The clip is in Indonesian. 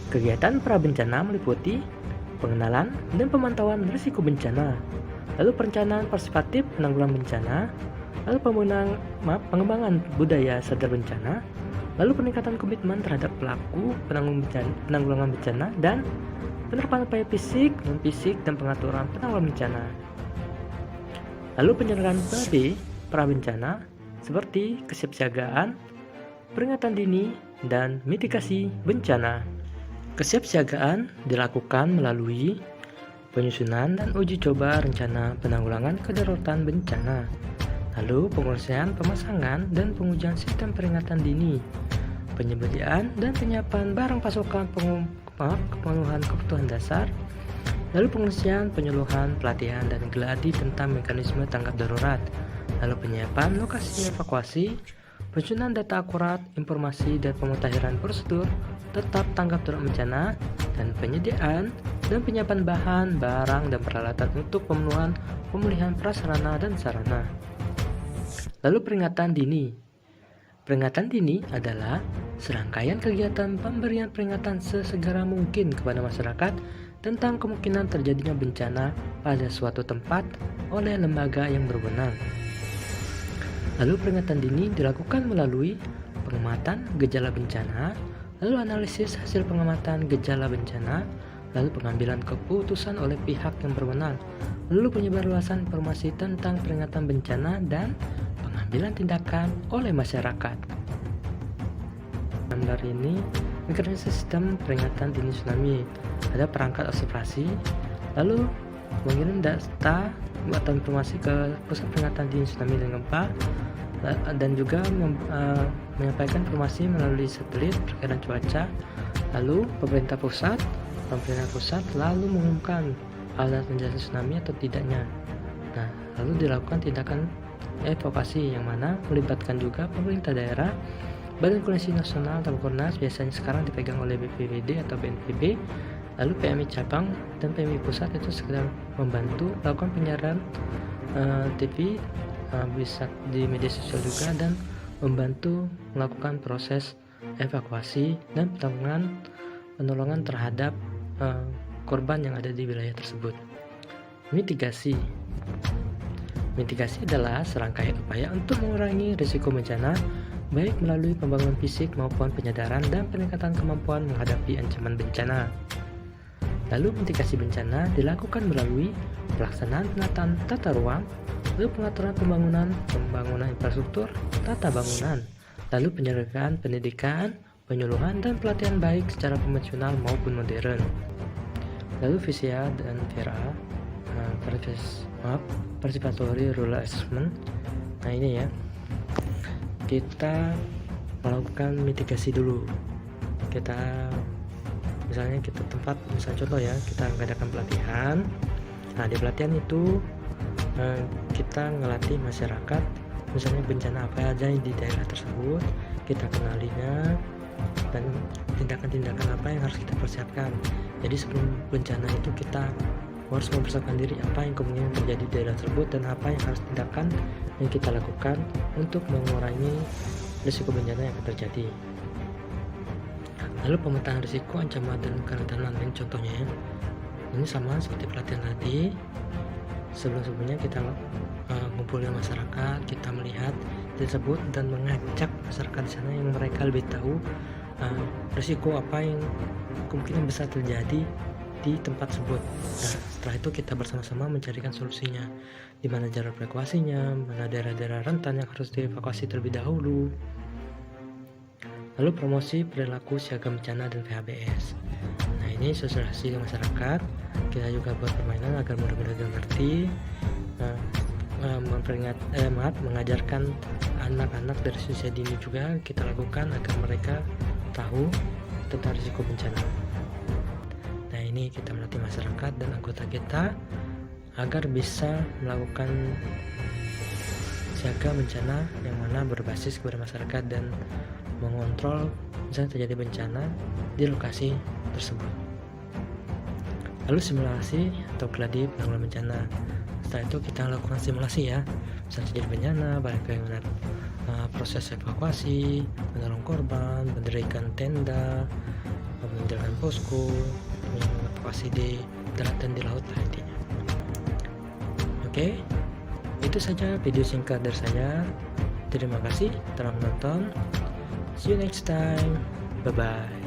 Kegiatan prabencana meliputi pengenalan dan pemantauan risiko bencana, lalu perencanaan partisipatif penanggulangan bencana, lalu pengembangan budaya sadar bencana, lalu peningkatan komitmen terhadap pelaku penanggulangan bencana, dan penerapan upaya fisik, non-fisik, dan pengaturan penanggulangan bencana. Lalu penyelenggaraan prabencana seperti kesiapsiagaan, peringatan dini, dan mitigasi bencana. Kesiapsiagaan dilakukan melalui penyusunan dan uji coba rencana penanggulangan kedaruratan bencana, lalu pengurusan pemasangan dan pengujian sistem peringatan dini, penyediaan dan penyiapan barang pasokan pemenuhan kebutuhan dasar, lalu pengurusan penyuluhan, pelatihan, dan geladi tentang mekanisme tanggap darurat, lalu penyiapan lokasi evakuasi, penyusunan data akurat, informasi, dan pemutakhiran prosedur tetap tanggap darurat bencana, dan penyediaan dan penyiapan bahan, barang, dan peralatan untuk pemulihan prasarana dan sarana. Lalu peringatan dini. Peringatan dini adalah serangkaian kegiatan pemberian peringatan sesegera mungkin kepada masyarakat tentang kemungkinan terjadinya bencana pada suatu tempat oleh lembaga yang berwenang. Lalu peringatan dini dilakukan melalui pengamatan gejala bencana, lalu analisis hasil pengamatan gejala bencana, lalu pengambilan keputusan oleh pihak yang berwenang, lalu penyebarluasan informasi tentang peringatan bencana, dan pengambilan tindakan oleh masyarakat. Gambar ini mekanisme sistem peringatan dini tsunami. Ada perangkat observasi, lalu mengirim data atau informasi ke pusat peringatan dini tsunami dan gempa, dan juga menyampaikan informasi melalui satelit perkiraan cuaca. Lalu pemerintah pusat lalu mengumumkan ada terjadi tsunami atau tidaknya. Nah, lalu dilakukan tindakan evakuasi yang mana melibatkan juga pemerintah daerah, Badan Koordinasi Nasional atau Bakornas, biasanya sekarang dipegang oleh BPBD atau BNPB, lalu PMI cabang dan PMI pusat itu sekedar membantu melakukan penyiaran TV, bisa di media sosial juga, dan membantu melakukan proses evakuasi dan penolongan terhadap korban yang ada di wilayah tersebut. Mitigasi adalah serangkaian upaya untuk mengurangi risiko bencana, baik melalui pembangunan fisik maupun penyadaran dan peningkatan kemampuan menghadapi ancaman bencana. Lalu mitigasi bencana dilakukan melalui pelaksanaan penataan tata ruang, lalu pengaturan pembangunan infrastruktur, tata bangunan, lalu penyelenggaraan pendidikan, penyuluhan, dan pelatihan baik secara konvensional maupun modern. Lalu VCA dan VRA, Participatory Rural Assessment. Nah ini ya, kita melakukan mitigasi dulu. Misalnya contoh ya, kita mengadakan pelatihan. Nah di pelatihan itu kita ngelatih masyarakat, misalnya bencana apa aja di daerah tersebut, kita kenalinya, dan tindakan-tindakan apa yang harus kita persiapkan. Jadi sebelum bencana itu kita harus mempersiapkan diri apa yang kemungkinan terjadi di daerah tersebut dan apa yang harus tindakan yang kita lakukan untuk mengurangi risiko bencana yang akan terjadi. Lalu pemetaan risiko, ancaman, dan kerentanan lain contohnya ya. Ini sama seperti pelatihan tadi. Sebelumnya kita ngumpulin masyarakat, kita melihat tersebut dan mengajak masyarakat di sana yang mereka lebih tahu risiko apa yang kemungkinan besar terjadi di tempat tersebut. Nah, setelah itu kita bersama-sama mencarikan solusinya, di mana jalur evakuasinya, mana daerah-daerah rentan yang harus dievakuasi terlebih dahulu. Lalu promosi perilaku siaga bencana dan PHBS. Nah ini sosialisasi ke masyarakat, kita juga buat permainan agar mudah-mudahan mengerti, mengajarkan anak-anak dari usia dini juga kita lakukan agar mereka tahu tentang risiko bencana. Nah ini kita melatih masyarakat dan anggota kita agar bisa melakukan siaga bencana yang mana berbasis kepada masyarakat dan mengontrol misalnya terjadi bencana di lokasi tersebut. Lalu simulasi atau gladi penanggulangan bencana. Setelah itu kita lakukan simulasi ya, misalnya terjadi bencana, bagaimana proses evakuasi, menolong korban, mendirikan tenda, menjalankan posko yang evakuasi di darat dan di laut lah intinya. Oke, itu saja video singkat dari saya. Terima kasih telah menonton. See you next time. Bye bye.